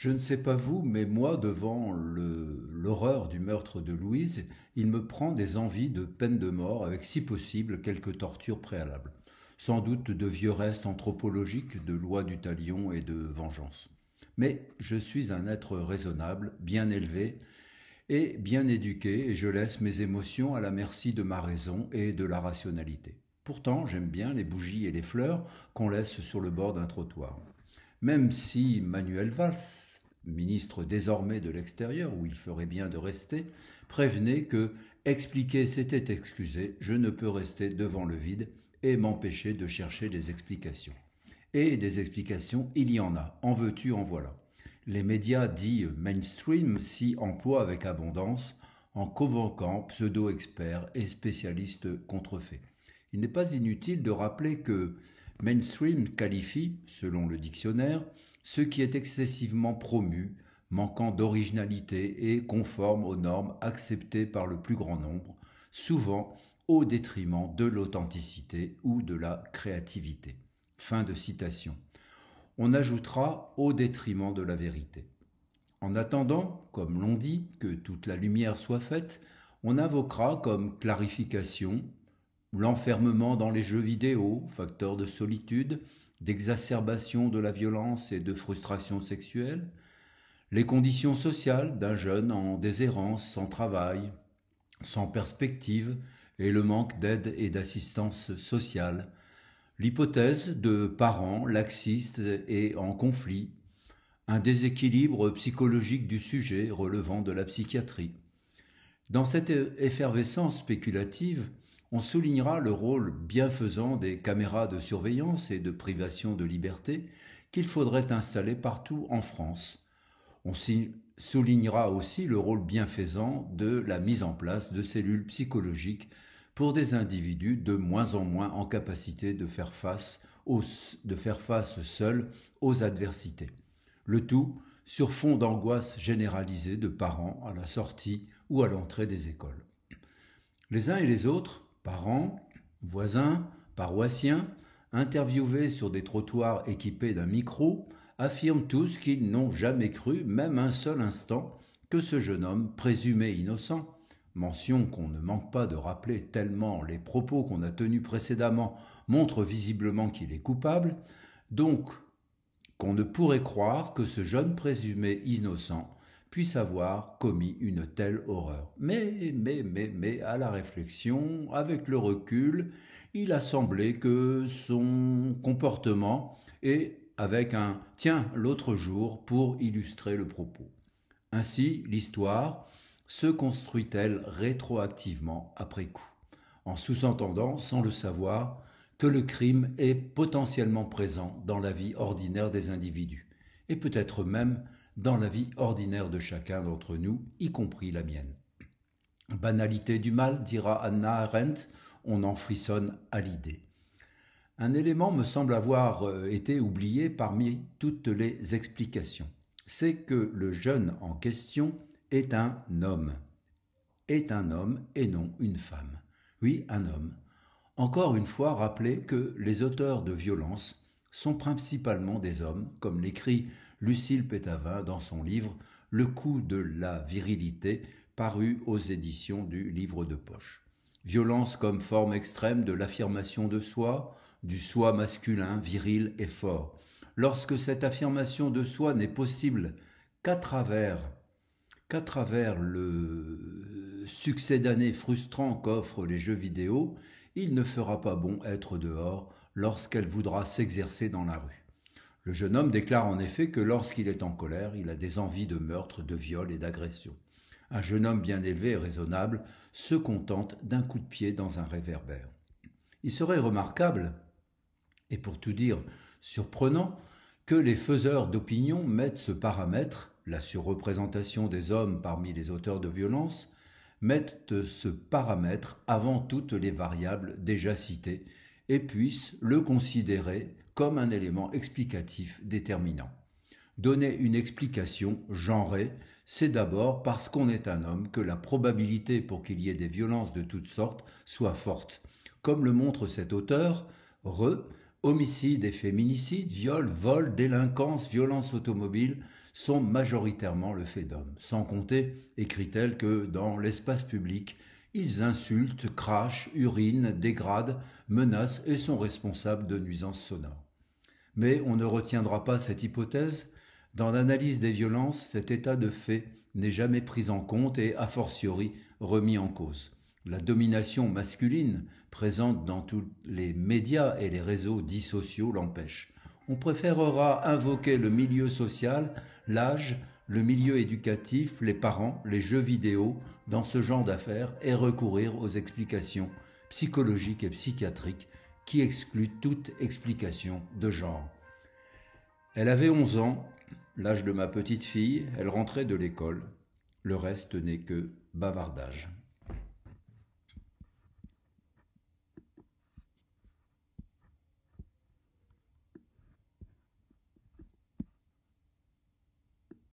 Je ne sais pas vous, mais moi, devant l'horreur du meurtre de Louise, il me prend des envies de peine de mort avec, si possible, quelques tortures préalables. Sans doute de vieux restes anthropologiques de loi du talion et de vengeance. Mais je suis un être raisonnable, bien élevé et bien éduqué, et je laisse mes émotions à la merci de ma raison et de la rationalité. Pourtant, j'aime bien les bougies et les fleurs qu'on laisse sur le bord d'un trottoir. Même si Manuel Valls, ministre désormais de l'Extérieur, où il ferait bien de rester, prévenait que expliquer c'était excuser, je ne peux rester devant le vide et m'empêcher de chercher des explications. Et des explications, il y en veux-tu, en voilà. Les médias dits mainstream s'y emploient avec abondance en convoquant pseudo-experts et spécialistes contrefaits. Il n'est pas inutile de rappeler que mainstream qualifie, selon le dictionnaire, ce qui est excessivement promu, manquant d'originalité et conforme aux normes acceptées par le plus grand nombre, souvent au détriment de l'authenticité ou de la créativité. Fin de citation. On ajoutera au détriment de la vérité. En attendant, comme l'on dit, que toute la lumière soit faite, on invoquera comme clarification l'enfermement dans les jeux vidéo, facteur de solitude, d'exacerbation de la violence et de frustration sexuelle, les conditions sociales d'un jeune en déshérence, sans travail, sans perspective, et le manque d'aide et d'assistance sociale, l'hypothèse de parents laxistes et en conflit, un déséquilibre psychologique du sujet relevant de la psychiatrie. Dans cette effervescence spéculative, on soulignera le rôle bienfaisant des caméras de surveillance et de privation de liberté qu'il faudrait installer partout en France. On soulignera aussi le rôle bienfaisant de la mise en place de cellules psychologiques pour des individus de moins en moins en capacité de faire face seuls aux adversités. Le tout sur fond d'angoisse généralisée de parents à la sortie ou à l'entrée des écoles. Les uns et les autres, parents, voisins, paroissiens, interviewés sur des trottoirs équipés d'un micro, affirment tous qu'ils n'ont jamais cru, même un seul instant, que ce jeune homme, présumé innocent, mention qu'on ne manque pas de rappeler tellement les propos qu'on a tenus précédemment montrent visiblement qu'il est coupable, donc qu'on ne pourrait croire que ce jeune présumé innocent puisse avoir commis une telle horreur. Mais, à la réflexion, avec le recul, il a semblé que son comportement est avec un « tiens, l'autre jour » pour illustrer le propos. Ainsi, l'histoire se construit-elle rétroactivement après coup, en sous-entendant, sans le savoir, que le crime est potentiellement présent dans la vie ordinaire des individus, et peut-être même dans la vie ordinaire de chacun d'entre nous, y compris la mienne. Banalité du mal, dira Hannah Arendt, on en frissonne à l'idée. Un élément me semble avoir été oublié parmi toutes les explications. C'est que le jeune en question est un homme. Est un homme et non une femme. Oui, un homme. Encore une fois, rappelez que les auteurs de violences sont principalement des hommes, comme l'écrit Lucille Pétavin dans son livre Le coup de la virilité, paru aux éditions du Livre de Poche. Violence comme forme extrême de l'affirmation de soi, du soi masculin, viril et fort. Lorsque cette affirmation de soi n'est possible qu'à travers le succédané frustrant qu'offrent les jeux vidéo, il ne fera pas bon être dehors lorsqu'elle voudra s'exercer dans la rue. Le jeune homme déclare en effet que lorsqu'il est en colère, il a des envies de meurtre, de viol et d'agression. Un jeune homme bien élevé et raisonnable se contente d'un coup de pied dans un réverbère. Il serait remarquable, et pour tout dire surprenant, que les faiseurs d'opinion mettent ce paramètre, la surreprésentation des hommes parmi les auteurs de violences, mettent ce paramètre avant toutes les variables déjà citées et puissent le considérer comme un élément explicatif déterminant. Donner une explication genrée, c'est d'abord parce qu'on est un homme que la probabilité pour qu'il y ait des violences de toutes sortes soit forte. Comme le montre cet auteur, Homicides et féminicides, viols, vols, délinquance, violences automobiles sont majoritairement le fait d'hommes. Sans compter, écrit-elle, que dans l'espace public, ils insultent, crachent, urinent, dégradent, menacent et sont responsables de nuisances sonores. Mais on ne retiendra pas cette hypothèse. Dans l'analyse des violences, cet état de fait n'est jamais pris en compte et, a fortiori, remis en cause. La domination masculine, présente dans tous les médias et les réseaux dits sociaux, l'empêche. On préférera invoquer le milieu social, l'âge, le milieu éducatif, les parents, les jeux vidéo, dans ce genre d'affaires, et recourir aux explications psychologiques et psychiatriques qui excluent toute explication de genre. Elle avait 11 ans, l'âge de ma petite fille, elle rentrait de l'école. Le reste n'est que bavardage.